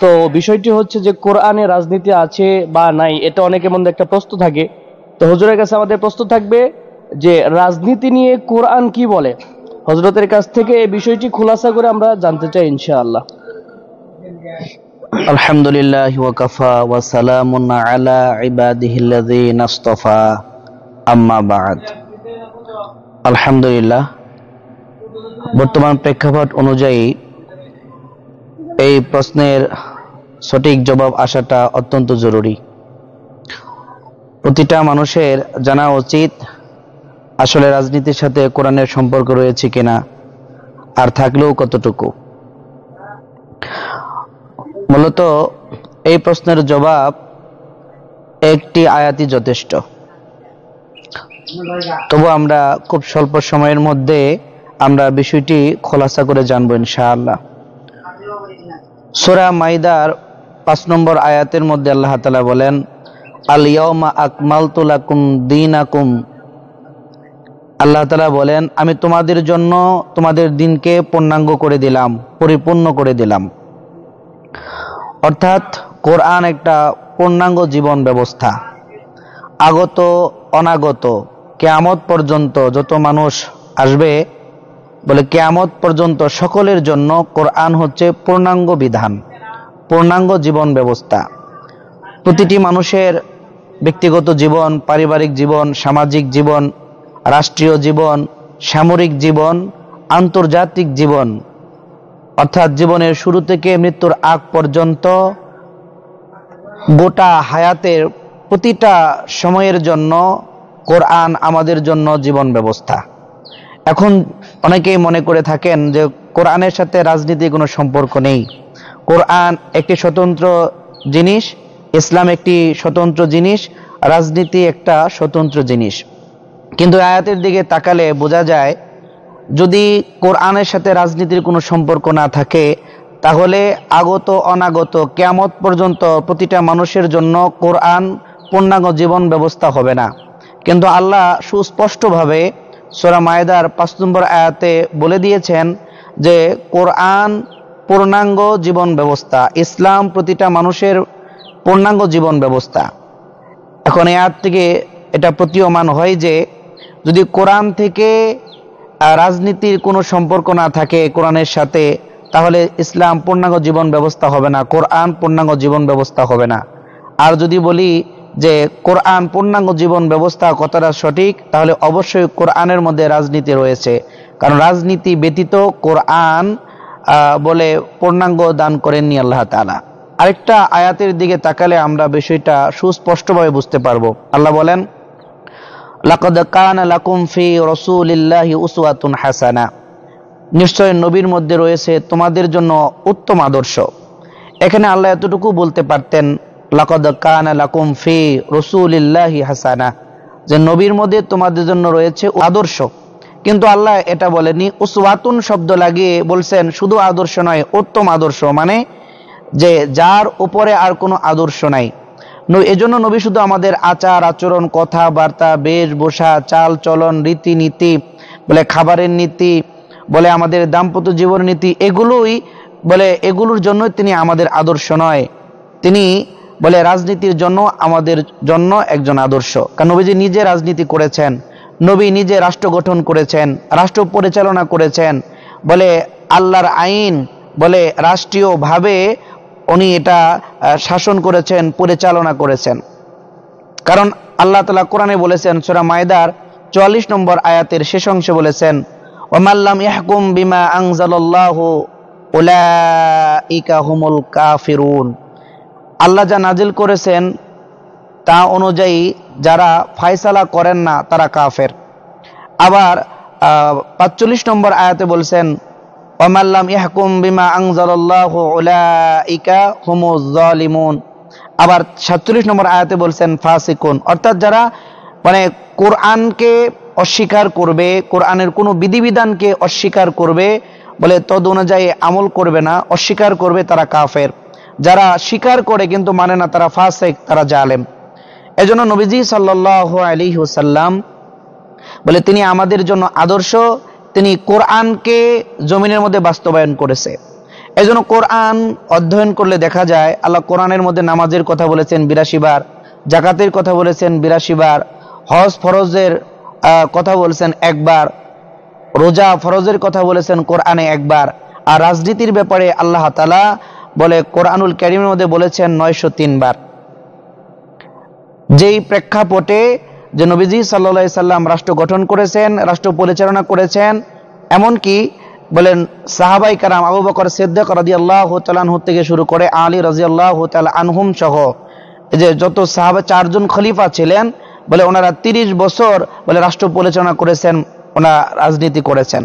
তো বিষয়টি হচ্ছে যে কোরআনে রাজনীতি আছে বা নাই, এটা অনেকের মধ্যে একটা প্রশ্ন থাকে। তো হুজুরের কাছে আমাদের প্রশ্ন থাকবে যে রাজনীতি নিয়ে কোরআন কি বলে। হযরতের কাছ থেকে এই বিষয়টি খুলাসা করে আমরা জানতে চাই ইনশাআল্লাহ। আলহামদুলিল্লাহ ওয়াকাফা ওয়া সালামুন আলা ইবাদিহিল্লাযীনা ইসতাফা আম্মা বা'দ। আলহামদুলিল্লাহ, বর্তমান প্রেক্ষাপট অনুযায়ী এই প্রশ্নের সঠিক জবাব আসাটা অত্যন্ত জরুরি। প্রতিটা মানুষের জানা উচিত আসলে রাজনীতির সাথে কোরআনের সম্পর্ক রয়েছে কিনা, আর থাকলেও কতটুকু। মূলত এই প্রশ্নের জবাব একটি আয়াতই যথেষ্ট। তবু আমরা খুব স্বল্প সময়ের মধ্যে আমরা বিষয়টি খোলাসা করে জানবো ইনশাআল্লাহ। সূরা মাইদার 5 নম্বর আয়াতের মধ্যে আল্লাহ তাআলা বলেন, আল ইয়াউমা আকমালতু লাকুম দীনাকুম। আল্লাহ তাআলা বলেন, আমি তোমাদের জন্য তোমাদের দিনকে পূর্ণাঙ্গ করে দিলাম, পরিপূর্ণ করে দিলাম। অর্থাৎ কোরআন একটা পূর্ণাঙ্গ জীবন ব্যবস্থা। আগত অনাগত কিয়ামত পর্যন্ত যত মানুষ আসবে, বলে কিয়ামত পর্যন্ত সকলের জন্য কোরআন হচ্ছে পূর্ণাঙ্গ বিধান, পূর্ণাঙ্গ জীবন ব্যবস্থা। প্রতিটি মানুষের ব্যক্তিগত জীবন, পারিবারিক জীবন, সামাজিক জীবন, রাষ্ট্রীয় জীবন, সামরিক জীবন, আন্তর্জাতিক জীবন, অর্থাৎ জীবনের শুরু থেকে মৃত্যুর আগ পর্যন্ত গোটা হায়াতের প্রতিটা সময়ের জন্য কোরআন আমাদের জন্য জীবন ব্যবস্থা। এখন অনেকেই মনে করে থাকেন যে কোরআনের সাথে রাজনীতির কোনো সম্পর্ক নেই। কোরআন একটি স্বতন্ত্র জিনিস, ইসলাম একটি স্বতন্ত্র জিনিস, রাজনীতি একটা স্বতন্ত্র জিনিস। কিন্তু আয়াতের দিকে তাকালে বোঝা যায়, যদি কোরআনের সাথে রাজনীতির কোনো সম্পর্ক না থাকে, তাহলে আগত অনাগত কিয়ামত পর্যন্ত প্রতিটা মানুষের জন্য কোরআন পূর্ণাঙ্গ জীবন ব্যবস্থা হবে না। কিন্তু আল্লাহ সুস্পষ্টভাবে সূরা মায়েদার 5 নম্বর আয়াতে বলে দিয়েছেন যে কোরআন পূর্ণাঙ্গ জীবন ব্যবস্থা, ইসলাম প্রতিটা মানুষের পূর্ণাঙ্গ জীবন ব্যবস্থা। এখন এই আয়াত থেকে এটা প্রতীয়মান হয় যে যদি কোরআন থেকে রাজনীতির কোনো সম্পর্ক না থাকে কোরআনের সাথে, তাহলে ইসলাম পূর্ণাঙ্গ জীবন ব্যবস্থা হবে না, কোরআন পূর্ণাঙ্গ জীবন ব্যবস্থা হবে না। আর যদি বলি যে কোরআন পূর্ণাঙ্গ জীবন ব্যবস্থা কথাটা সঠিক, তাহলে অবশ্যই কোরআনের মধ্যে রাজনীতি রয়েছে, কারণ রাজনীতি ব্যতীত কোরআন বলে পূর্ণাঙ্গ দান করেননি আল্লাহ তাআলা। আরেকটা আয়াতের দিকে তাকালে আমরা বিষয়টা সুস্পষ্টভাবে বুঝতে পারবো। আল্লাহ বলেন, লাকাদ কানা লাকুম ফি রাসূলিল্লাহি উসওয়াতুন হাসানা। নিশ্চয় নবীর মধ্যে রয়েছে তোমাদের জন্য উত্তম আদর্শ। এখানে আল্লাহ এতটুকু বলতে পারতেন, লাকাদ কানা লাকুম ফি রাসূলিল্লাহি হাসানা, যে নবীর মধ্যে তোমাদের জন্য রয়েছে আদর্শ। কিন্তু আল্লাহ এটা বলেনি, উসওয়াতুন শব্দ লাগিয়ে বলছেন শুধু আদর্শ নয়, উত্তম আদর্শ, মানে যে যার উপরে আর কোনো আদর্শ নাই। এজন্য নবী শুধু আমাদের আচার আচরণ, কথাবার্তা, বেশভূষা, চাল চলন, রীতিনীতি, বলে খাবারের নীতি, বলে আমাদের দাম্পত্য জীবন নীতি, এগুলোই বলে এগুলোর জন্য তিনি আমাদের আদর্শ নয়। তিনি বলে রাজনীতির জন্য আমাদের জন্য একজন আদর্শ। কারণ নবীজি নিজে রাজনীতি করেছেন, নবী নিজে রাষ্ট্র গঠন করেছেন, রাষ্ট্র পরিচালনা করেছেন, বলে আল্লাহর আইন বলে রাষ্ট্রীয়ভাবে উনি এটা শাসন করেছেন, পরিচালনা করেছেন। কারণ আল্লাহ তাআলা কোরআনে বলেছেন, সূরা মায়েদার 44 নম্বর আয়াতের শেষ অংশে বলেছেন, ওয়ামাল্লাম ইয়াহকুম বিমা আনজালাল্লাহু উলাইকা হুমুল কাফিরুন। আল্লাহ যা নাজিল করেছেন তা অনুযায়ী যারা ফয়সালা করেন না তারা কাফের। আবার 45 নম্বর আয়াতে বলছেন, ওয়ামাল্লাম ইয়াহকুম বিমা আনজালাল্লাহু উলাইকা হুমুজ জালিমুন। আবার 47 নম্বর আয়াতে বলছেন ফাসিকুন। অর্থাৎ যারা মানে কোরআনকে অস্বীকার করবে, কোরআনের কোনো বিধিবিধানকে অস্বীকার করবে, বলে তদ অনুযায়ী আমল করবে না, অস্বীকার করবে, তারা কাফের। যারা স্বীকার করে কিন্তু মানে না, তারা ফাসিক, তারা জালেম। এজন্য নবীজি সাল্লাল্লাহু আলাইহি ওয়াসাল্লাম বলে তিনি আমাদের জন্য আদর্শ। তিনি কোরআনকে জমিনের মধ্যে বাস্তবায়ন করেছে। এই জন্য কোরআন অধ্যয়ন করলে দেখা যায় আল্লাহ কোরআনের মধ্যে নামাজের কথা বলেছেন 82 বার, জাকাতের কথা বলেছেন 82 বার, হজ ফরজের কথা বলেছেন একবার, রোজা ফরজের কথা বলেছেন কোরআনে একবার, আর রাজনীতির ব্যাপারে আল্লাহ তাআলা বলে কোরআনুল কারীমের মধ্যে বলেছেন 903 বার। যেই প্রেক্ষাপটে যে নবীজি সাল্লাল্লাহু আলাইহি সাল্লাম রাষ্ট্র গঠন করেছেন, রাষ্ট্র পরিচালনা করেছেন, এমনকি বলেন সাহাবাই কারাম আবু বকর সিদ্দিক রাদিয়াল্লাহু তাআলা আনহু থেকে শুরু করে আলী রাদিয়াল্লাহু তাআলা আনহুম সহ যে যত সাহাবা 4 জন খলিফা ছিলেন, বলে ওনারা 30 বছর বলে রাষ্ট্র পরিচালনা করেছেন, ওনারা রাজনীতি করেছেন।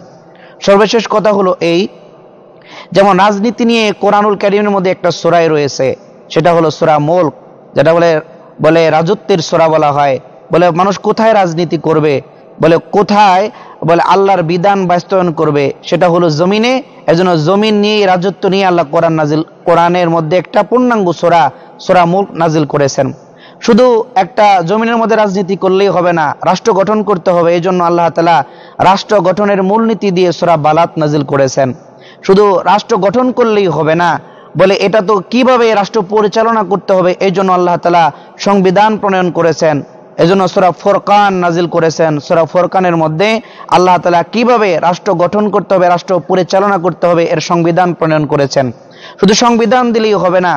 সর্বশেষ কথা হলো এই, যেমন রাজনীতি নিয়ে কোরআনুল কারীমের মধ্যে একটা সূরা রয়েছে, সেটা হলো সূরা মুলক, যেটা বলে রাজত্বের সূরা বলা হয়। বলে মানুষ কোথায় রাজনীতি করবে, বলে কোথায় বলে আল্লাহর বিধান বাস্তবায়ন করবে, সেটা হলো জমিনে। এজন্য জমিন নিয়ে রাজত্ব নিয়ে আল্লাহ কোরআনের মধ্যে একটা পূর্ণাঙ্গ সূরা মুলক নাজিল করেছেন। শুধু একটা জমিনের মধ্যে রাজনীতি করলেই হবে না, রাষ্ট্র গঠন করতে হবে। এই জন্য আল্লাহ তাআলা রাষ্ট্র গঠনের মূলনীতি দিয়ে সূরা বালাত নাজিল করেছেন। শুধু রাষ্ট্র গঠন করলেই হবে না, বলে এটা তো কিভাবে রাষ্ট্র পরিচালনা করতে হবে, এই জন্য আল্লাহ তাআলা সংবিধান প্রণয়ন করেছেন। এই জন্য সূরা ফুরকান নাজিল করেছেন। সূরা ফুরকানের মধ্যে আল্লাহ তাআলা কিভাবে রাষ্ট্র গঠন করতে হবে, রাষ্ট্র পরিচালনা করতে হবে, এর সংবিধান প্রণয়ন করেছেন। শুধু সংবিধান দিলেই হবে না,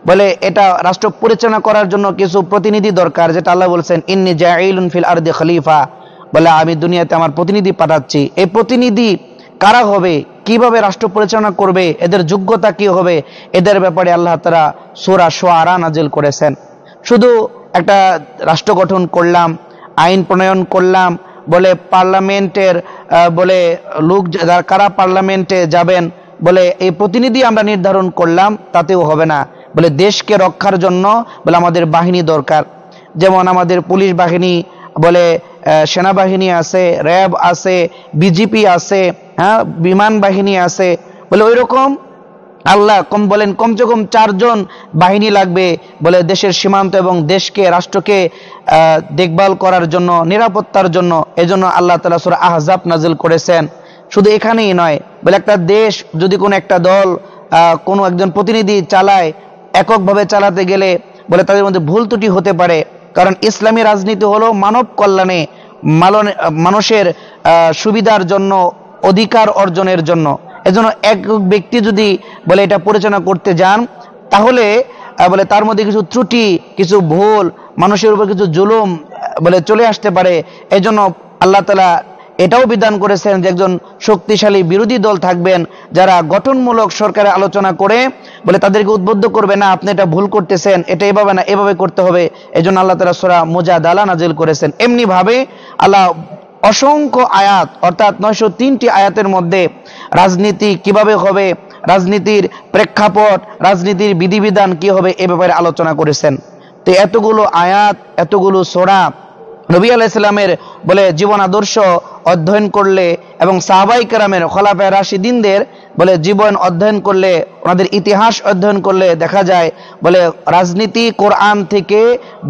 বলে এটা রাষ্ট্র পরিচালনা করার জন্য কিছু প্রতিনিধি দরকার, যেটা আল্লাহ বলছেন ইন্নী জাঈলুন ফিল আরদি খলিফা, বলে আমি দুনিয়াতে আমার প্রতিনিধি পাঠাচ্ছি। এই প্রতিনিধি কারা হবে, কিভাবে রাষ্ট্র পরিচালনা করবে, এদের যোগ্যতা কি হবে, এদের ব্যাপারে আল্লাহ তাআলা সূরা শুআরা নাজিল করেছেন। শুধু একটা রাষ্ট্র গঠন করলাম, আইন প্রণয়ন করলাম, বলে পার্লামেন্টের বলে লোক কারা পার্লামেন্টে যাবেন, বলে এই প্রতিনিধি আমরা নির্ধারণ করলাম, তাতেও হবে না। বলে দেশকে রক্ষার জন্য বলে আমাদের বাহিনী দরকার। যেমন আমাদের পুলিশ বাহিনী, বলে সেনাবাহিনী আছে, র্যাব আছে, বিজিপি আছে, হ্যাঁ বিমান বাহিনী আছে, বলে ওই রকম আল্লাহ বলেন কমসে কম 4 জন বাহিনী লাগবে, বলে দেশের সীমান্ত এবং দেশকে রাষ্ট্রকে দেখভাল করার জন্য, নিরাপত্তার জন্য। এজন্য আল্লাহ তাআলা সূরা আহজাব নাজিল করেছেন। শুধু এখানেই নয়, বলে একটা দেশ যদি কোনো একটা দল কোনো একজন প্রতিনিধি চালায়, এককভাবে চালাতে গেলে বলে তাদের মধ্যে ভুল ত্রুটি হতে পারে। কারণ ইসলামী রাজনীতি হলো মানব কল্যাণে, মানুষের সুবিধার জন্য, অধিকার অর্জনের জন্য। এজন্য এক ব্যক্তি যদি বলে এটা পরিচালনা করতে যান, তাহলে বলে তার মধ্যে কিছু ত্রুটি, কিছু ভুল, মানুষের উপর কিছু জুলুম বলে চলে আসতে পারে। এজন্য আল্লাহ তাআলা এটাও বিধান করেছেন যে একজন শক্তিশালী বিরোধী দল থাকবেন, যারা গঠনমূলক সরকারের আলোচনা করে বলে তাদেরকে উদ্বুদ্ধ করবে, না আপনি এটা ভুল করতেছেন, এটা এভাবে না এভাবে করতে হবে। এজন্য আল্লাহ তাআলা সূরা মুজাদালা নাজিল করেছেন। এমনি ভাবে আল্লাহ অসংখ্য আয়াত, অর্থাৎ 903টি আয়াতের মধ্যে রাজনীতি কিভাবে হবে, রাজনীতির প্রেক্ষাপট, রাজনীতির বিধিবিধান কি হবে, এ ব্যাপারে আলোচনা করেছেন। তো এতগুলো আয়াত, এতগুলো সূরা নবী আলাইহিস সালামের বলে জীবন আদর্শ অধ্যয়ন করলে এবং সাহাবায়ে কেরামের খোলাফায়ে রাশিদিনদের বলে জীবন অধ্যয়ন করলে, ওনাদের ইতিহাস অধ্যয়ন করলে দেখা যায় বলে রাজনীতি কোরআন থেকে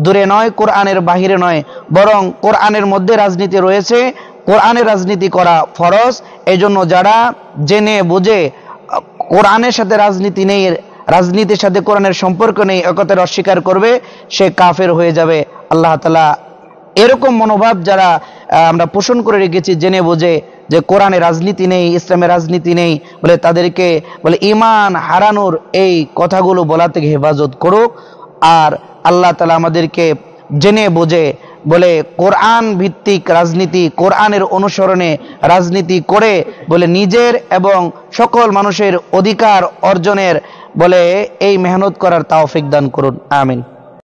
দূরে নয়, কোরআনের বাহিরে নয়, বরং কোরআনের মধ্যে রাজনীতি রয়েছে। কোরআনের রাজনীতি করা ফরজ। এজন্য যারা জেনে বুঝে কোরআনের সাথে রাজনীতি নেই, রাজনীতির সাথে কোরআনের সম্পর্ক নেই, একতার অস্বীকার করবে, সে কাফের হয়ে যাবে। আল্লাহ তাআলা এরকম মনোভাব যারা আমরা পোষণ করে রেখেছি জেনে বুঝে যে কোরআনে রাজনীতি নেই, ইসলামে রাজনীতি নেই, বলে তাদেরকে বলে ঈমান হারানোর এই কথাগুলো বলা থেকে হেফাজত করুক। আর আল্লাহ তাআলা আমাদেরকে জেনে বুঝে বলে কোরআন ভিত্তিক রাজনীতি, কোরআনের অনুসরণে রাজনীতি করে বলে নিজের এবং সকল মানুষের অধিকার অর্জনের বলে এই মেহনত করার তৌফিক দান করুন। আমিন।